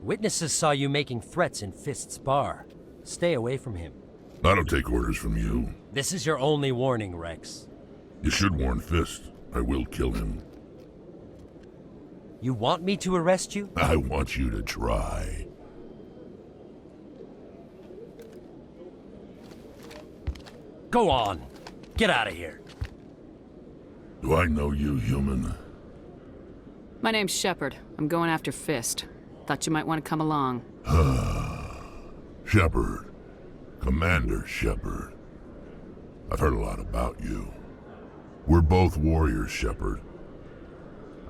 Witnesses saw you making threats in Fist's bar. Stay away from him. I don't take orders from you. This is your only warning, Wrex. You should warn Fist. I will kill him. You want me to arrest you? I want you to try. Go on. Get out of here. Do I know you, human? My name's Shepperd. I'm going after Fist. Thought you might want to come along. Shepperd. Commander Shepperd. I've heard a lot about you. We're both warriors, Shepperd.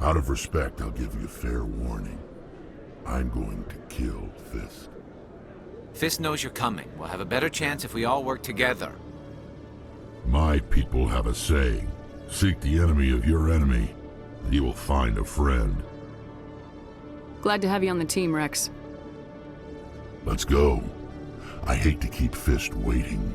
Out of respect, I'll give you fair warning. I'm going to kill Fist. Fist knows you're coming. We'll have a better chance if we all work together. My people have a saying. Seek the enemy of your enemy, and you will find a friend. Glad to have you on the team, Wrex. Let's go. I hate to keep Fist waiting.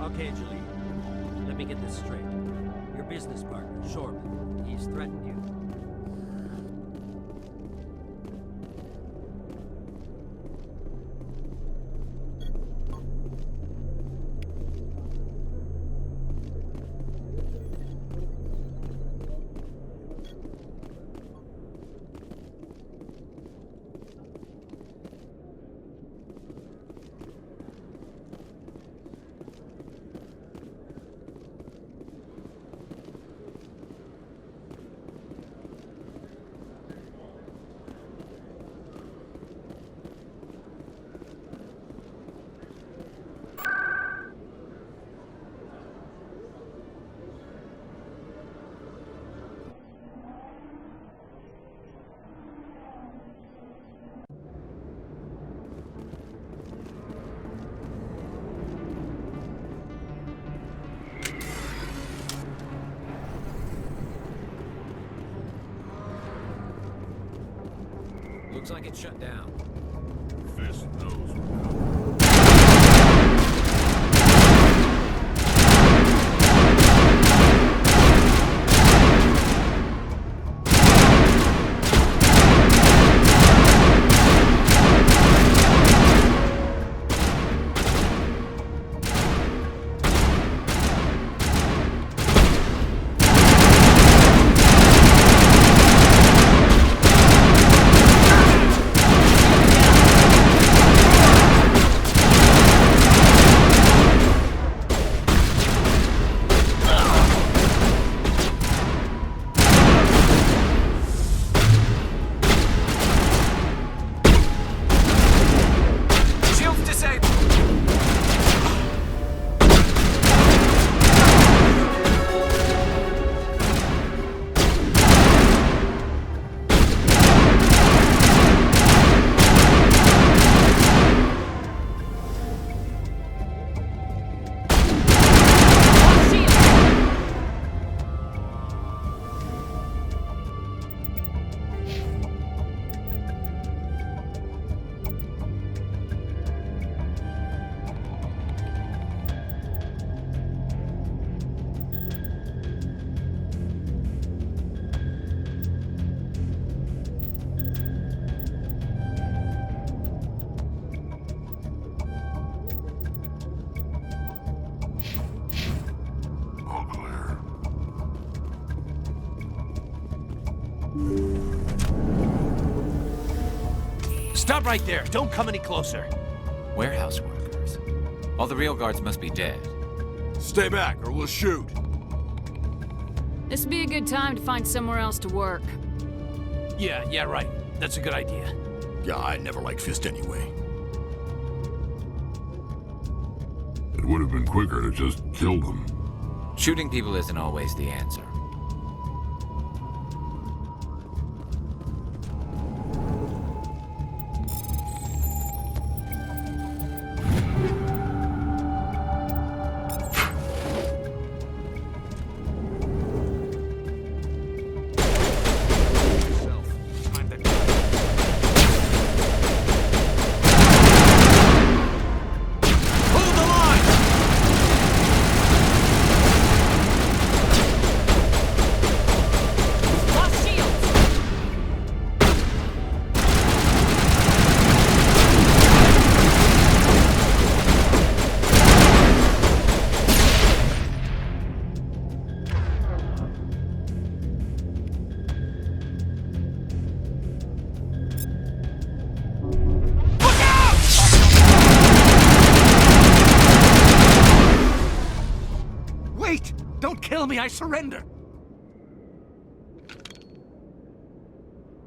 Okay, Julie. Let me get this straight. Your business partner, Shepperd, he's threatened you. Looks like it's shut down. Fist knows. Stop right there. Don't come any closer. Warehouse workers. All the real guards must be dead. Stay back, or we'll shoot. This would be a good time to find somewhere else to work. Yeah, right. That's a good idea. Yeah, I never liked Fist anyway. It would have been quicker to just kill them. Shooting people isn't always the answer. Wait! Don't kill me, I surrender!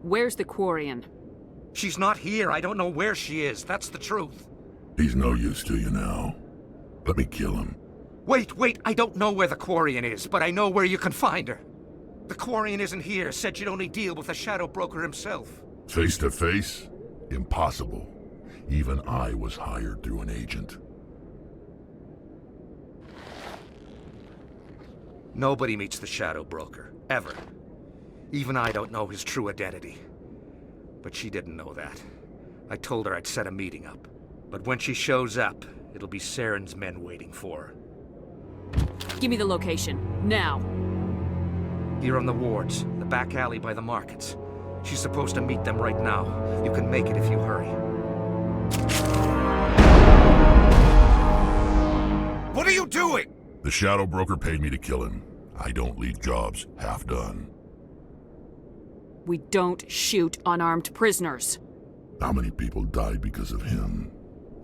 Where's the Quarian? She's not here. I don't know where she is. That's the truth. He's no use to you now. Let me kill him. Wait. I don't know where the Quarian is, but I know where you can find her. The Quarian isn't here. Said she'd only deal with the Shadow Broker himself. Face to face? Impossible. Even I was hired through an agent. Nobody meets the Shadow Broker. Ever. Even I don't know his true identity. But she didn't know that. I told her I'd set a meeting up. But when she shows up, it'll be Saren's men waiting for her. Give me the location, now. Here on the wards, the back alley by the markets. She's supposed to meet them right now. You can make it if you hurry. What are you doing? The Shadow Broker paid me to kill him. I don't leave jobs half done. We don't shoot unarmed prisoners. How many people died because of him?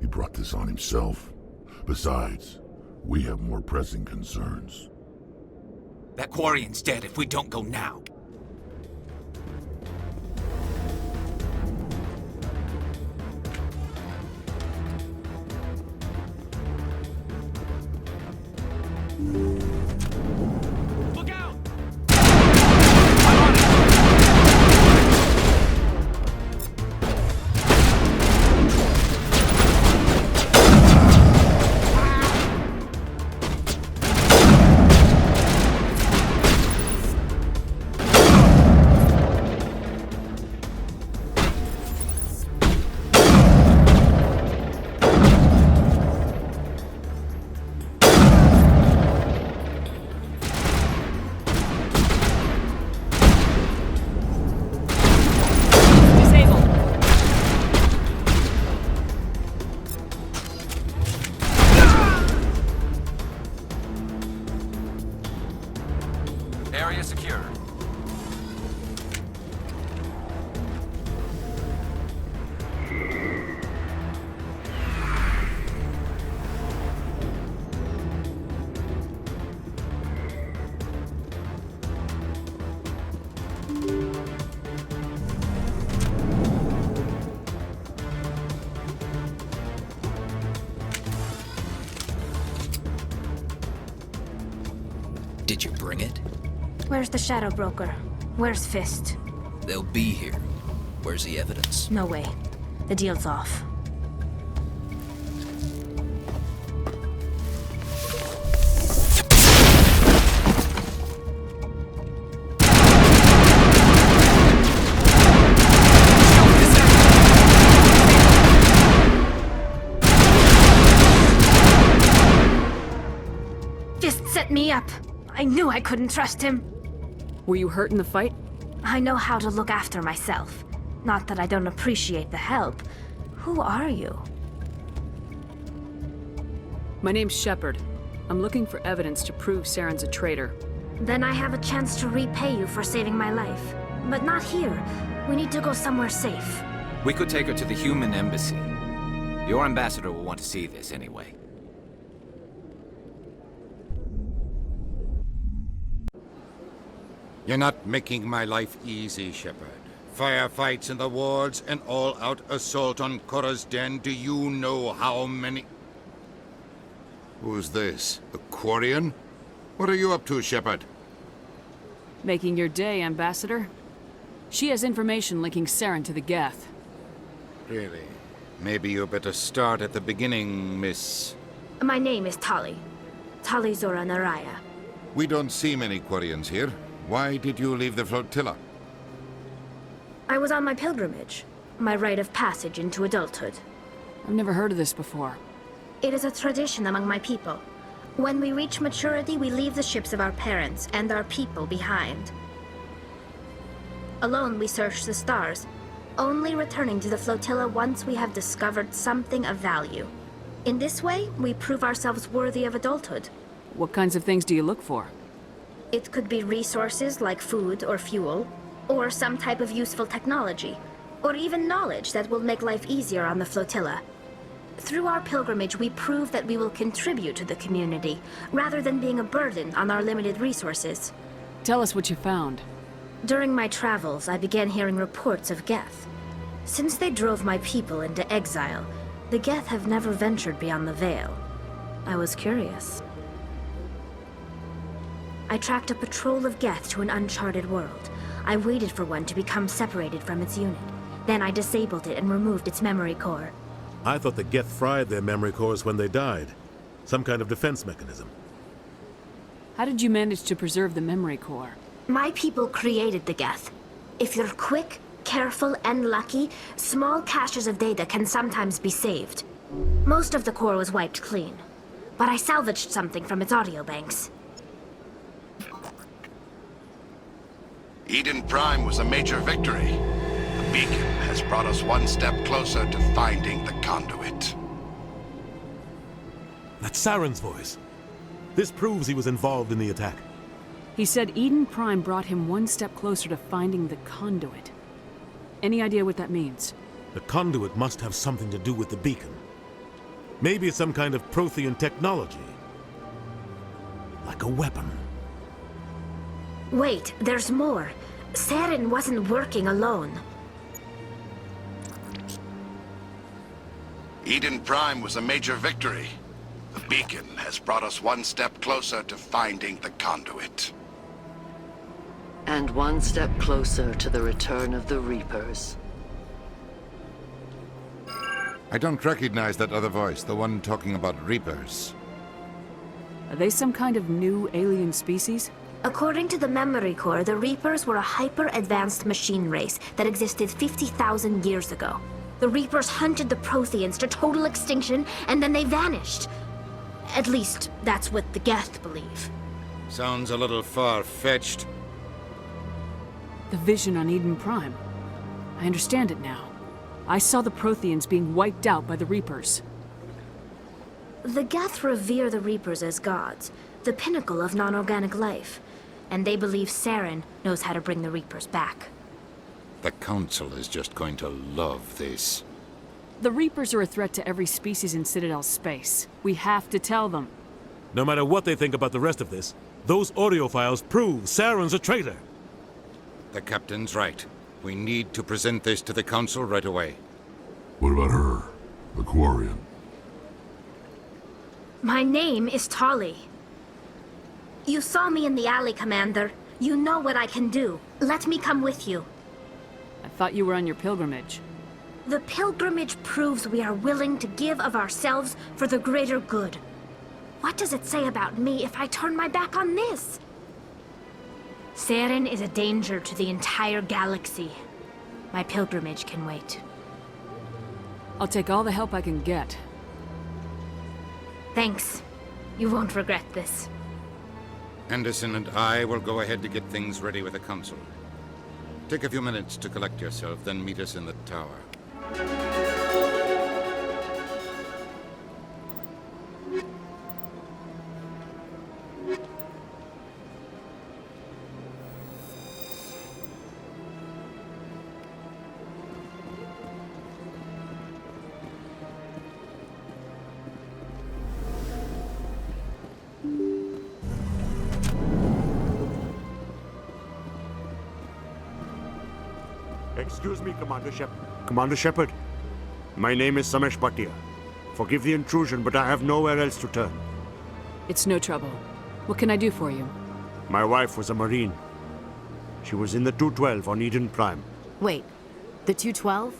He brought this on himself. Besides, we have more pressing concerns. That Quarian's dead if we don't go now. Look out! Area secure. Did you bring it? Where's the Shadow Broker? Where's Fist? They'll be here. Where's the evidence? No way. The deal's off. Fist set me up. I knew I couldn't trust him. Were you hurt in the fight? I know how to look after myself. Not that I don't appreciate the help. Who are you? My name's Shepperd. I'm looking for evidence to prove Saren's a traitor. Then I have a chance to repay you for saving my life. But not here. We need to go somewhere safe. We could take her to the human embassy. Your ambassador will want to see this anyway. You're not making my life easy, Shepperd. Firefights in the wards, an all-out assault on Korra's den. Do you know how many... Who's this? A Quarian? What are you up to, Shepperd? Making your day, Ambassador. She has information linking Saren to the Geth. Really? Maybe you better start at the beginning, Miss... My name is Tali. Tali Zora Naraya. We don't see many Quarians here. Why did you leave the flotilla? I was on my pilgrimage. My rite of passage into adulthood. I've never heard of this before. It is a tradition among my people. When we reach maturity, we leave the ships of our parents and our people behind. Alone, we search the stars, only returning to the flotilla once we have discovered something of value. In this way, we prove ourselves worthy of adulthood. What kinds of things do you look for? It could be resources like food or fuel, or some type of useful technology, or even knowledge that will make life easier on the flotilla. Through our pilgrimage, we prove that we will contribute to the community, rather than being a burden on our limited resources. Tell us what you found. During my travels, I began hearing reports of Geth. Since they drove my people into exile, the Geth have never ventured beyond the Veil. I was curious. I tracked a patrol of Geth to an uncharted world. I waited for one to become separated from its unit. Then I disabled it and removed its memory core. I thought the Geth fried their memory cores when they died. Some kind of defense mechanism. How did you manage to preserve the memory core? My people created the Geth. If you're quick, careful, and lucky, small caches of data can sometimes be saved. Most of the core was wiped clean, but I salvaged something from its audio banks. Eden Prime was a major victory. The beacon has brought us one step closer to finding the conduit. That's Saren's voice. This proves he was involved in the attack. He said Eden Prime brought him one step closer to finding the conduit. Any idea what that means? The conduit must have something to do with the beacon. Maybe it's some kind of Prothean technology. Like a weapon. Wait, there's more. Saren wasn't working alone. Eden Prime was a major victory. The beacon has brought us one step closer to finding the conduit. And one step closer to the return of the Reapers. I don't recognize that other voice, the one talking about Reapers. Are they some kind of new alien species? According to the memory core, the Reapers were a hyper-advanced machine race that existed 50,000 years ago. The Reapers hunted the Protheans to total extinction, and then they vanished. At least, that's what the Geth believe. Sounds a little far-fetched. The vision on Eden Prime. I understand it now. I saw the Protheans being wiped out by the Reapers. The Geth revere the Reapers as gods, the pinnacle of non-organic life. And they believe Saren knows how to bring the Reapers back. The Council is just going to love this. The Reapers are a threat to every species in Citadel space. We have to tell them. No matter what they think about the rest of this, those audio files prove Saren's a traitor. The Captain's right. We need to present this to the Council right away. What about her? The Quarian? My name is Tali. You saw me in the alley, Commander. You know what I can do. Let me come with you. I thought you were on your pilgrimage. The pilgrimage proves we are willing to give of ourselves for the greater good. What does it say about me if I turn my back on this? Saren is a danger to the entire galaxy. My pilgrimage can wait. I'll take all the help I can get. Thanks. You won't regret this. Anderson and I will go ahead to get things ready with the Council. Take a few minutes to collect yourself, then meet us in the tower. Excuse me, Commander Shepperd. Commander Shepperd, my name is Samesh Bhatia. Forgive the intrusion, but I have nowhere else to turn. It's no trouble. What can I do for you? My wife was a Marine. She was in the 212 on Eden Prime. Wait, the 212?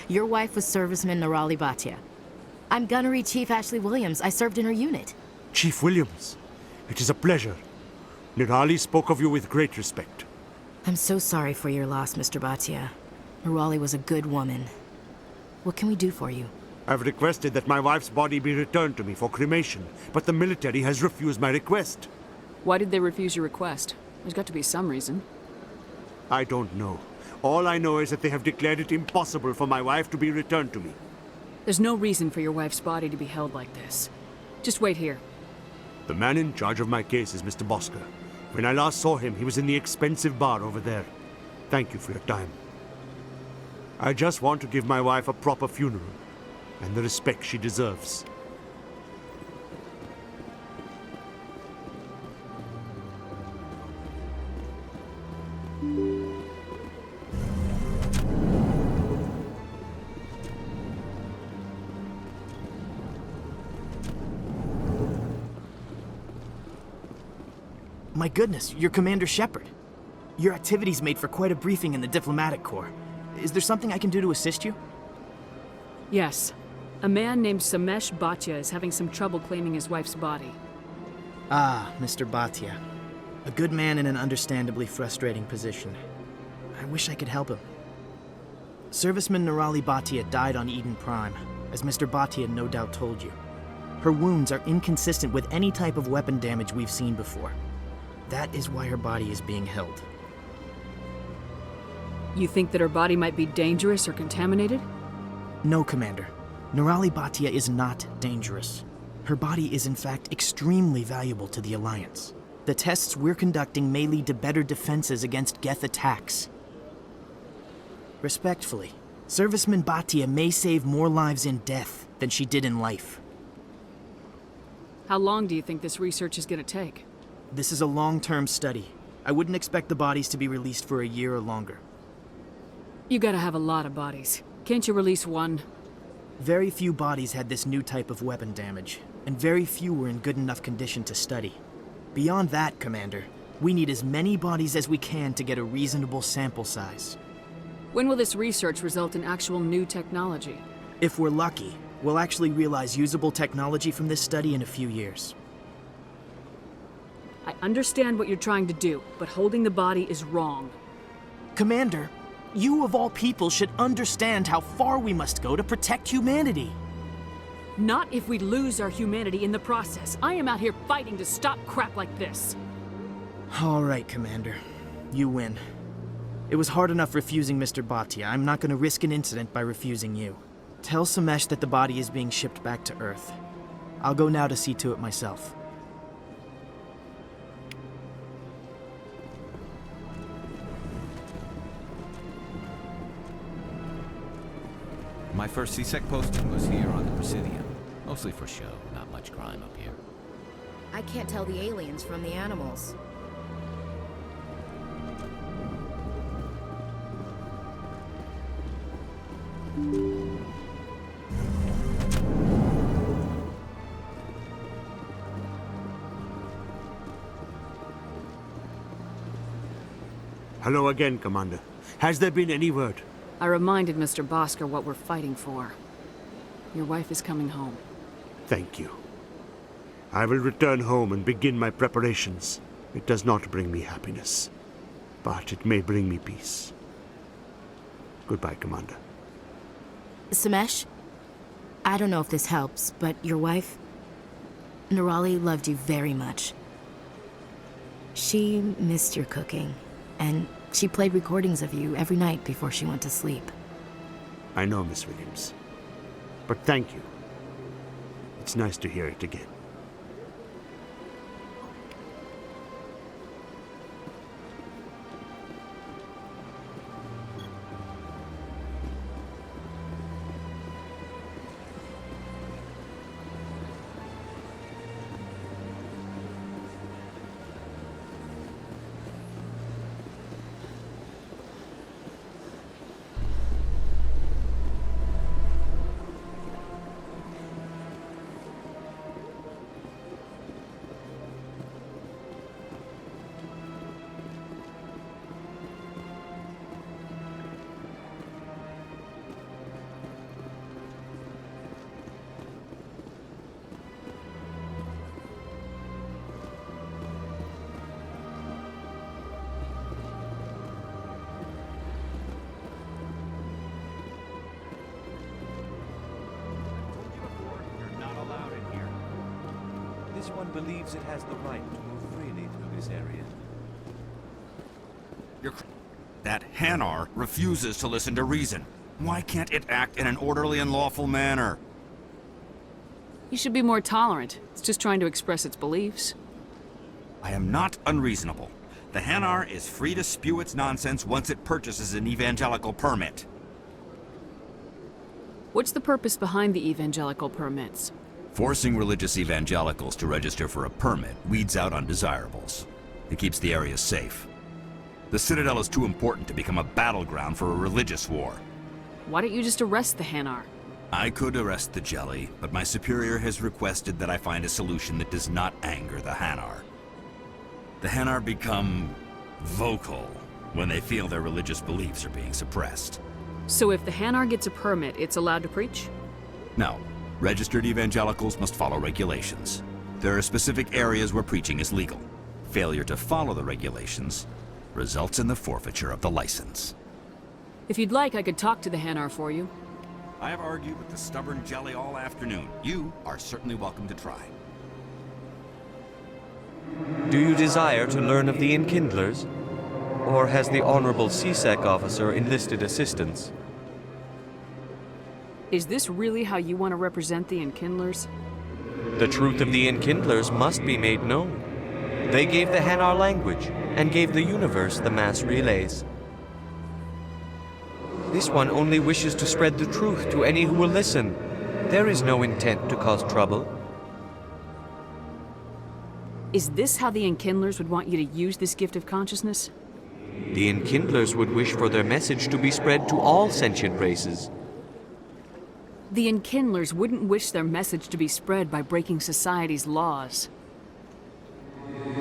Your wife was Serviceman Nirali Bhatia. I'm Gunnery Chief Ashley Williams. I served in her unit. Chief Williams, it is a pleasure. Nirali spoke of you with great respect. I'm so sorry for your loss, Mr. Bhatia. Nirali was a good woman. What can we do for you? I've requested that my wife's body be returned to me for cremation, but the military has refused my request. Why did they refuse your request? There's got to be some reason. I don't know. All I know is that they have declared it impossible for my wife to be returned to me. There's no reason for your wife's body to be held like this. Just wait here. The man in charge of my case is Mr. Bosker. When I last saw him, he was in the expensive bar over there. Thank you for your time. I just want to give my wife a proper funeral, and the respect she deserves. My goodness, you're Commander Shepperd. Your activities made for quite a briefing in the Diplomatic Corps. Is there something I can do to assist you? Yes. A man named Samesh Bhatia is having some trouble claiming his wife's body. Ah, Mr. Bhatia. A good man in an understandably frustrating position. I wish I could help him. Serviceman Nirali Bhatia died on Eden Prime, as Mr. Bhatia no doubt told you. Her wounds are inconsistent with any type of weapon damage we've seen before. That is why her body is being held. You think that her body might be dangerous or contaminated? No, Commander. Nirali Bhatia is not dangerous. Her body is in fact extremely valuable to the Alliance. The tests we're conducting may lead to better defenses against Geth attacks. Respectfully, Serviceman Bhatia may save more lives in death than she did in life. How long do you think this research is going to take? This is a long-term study. I wouldn't expect the bodies to be released for a year or longer. You gotta have a lot of bodies. Can't you release one? Very few bodies had this new type of weapon damage, and very few were in good enough condition to study. Beyond that, Commander, we need as many bodies as we can to get a reasonable sample size. When will this research result in actual new technology? If we're lucky, we'll actually realize usable technology from this study in a few years. I understand what you're trying to do, but holding the body is wrong. Commander, you of all people should understand how far we must go to protect humanity. Not if we lose our humanity in the process. I am out here fighting to stop crap like this. All right, Commander. You win. It was hard enough refusing Mr. Bhatia. I'm not going to risk an incident by refusing you. Tell Samesh that the body is being shipped back to Earth. I'll go now to see to it myself. My first CSEC posting was here on the Presidium. Mostly for show, not much crime up here. I can't tell the aliens from the animals. Hello again, Commander. Has there been any word? I reminded Mr. Bosker what we're fighting for. Your wife is coming home. Thank you. I will return home and begin my preparations. It does not bring me happiness, but it may bring me peace. Goodbye, Commander. Samesh? I don't know if this helps, but your wife, Nirali, loved you very much. She missed your cooking, and she played recordings of you every night before she went to sleep. I know, Miss Williams. But thank you. It's nice to hear it again. This one believes it has the right to move freely through this area. That Hanar refuses to listen to reason. Why can't it act in an orderly and lawful manner? You should be more tolerant. It's just trying to express its beliefs. I am not unreasonable. The Hanar is free to spew its nonsense once it purchases an evangelical permit. What's the purpose behind the evangelical permits? Forcing religious evangelicals to register for a permit weeds out undesirables. It keeps the area safe. The Citadel is too important to become a battleground for a religious war. Why don't you just arrest the Hanar? I could arrest the Jelly, but my superior has requested that I find a solution that does not anger the Hanar. The Hanar become vocal when they feel their religious beliefs are being suppressed. So if the Hanar gets a permit, it's allowed to preach? No. Registered evangelicals must follow regulations. There are specific areas where preaching is legal. Failure to follow the regulations results in the forfeiture of the license. If you'd like, I could talk to the Hanar for you. I have argued with the stubborn Jelly all afternoon. You are certainly welcome to try. Do you desire to learn of the Enkindlers? Or has the Honorable CSEC officer enlisted assistance? Is this really how you want to represent the Enkindlers? The truth of the Enkindlers must be made known. They gave the Hanar language, and gave the universe the mass relays. This one only wishes to spread the truth to any who will listen. There is no intent to cause trouble. Is this how the Enkindlers would want you to use this gift of consciousness? The Enkindlers would wish for their message to be spread to all sentient races. The Enkindlers wouldn't wish their message to be spread by breaking society's laws.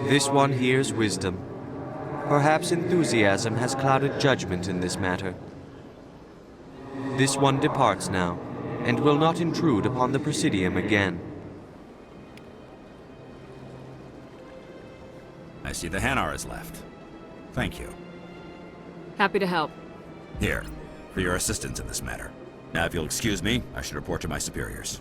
This one hears wisdom. Perhaps enthusiasm has clouded judgment in this matter. This one departs now, and will not intrude upon the Presidium again. I see the Hanar is left. Thank you. Happy to help. Here, for your assistance in this matter. Now, if you'll excuse me, I should report to my superiors.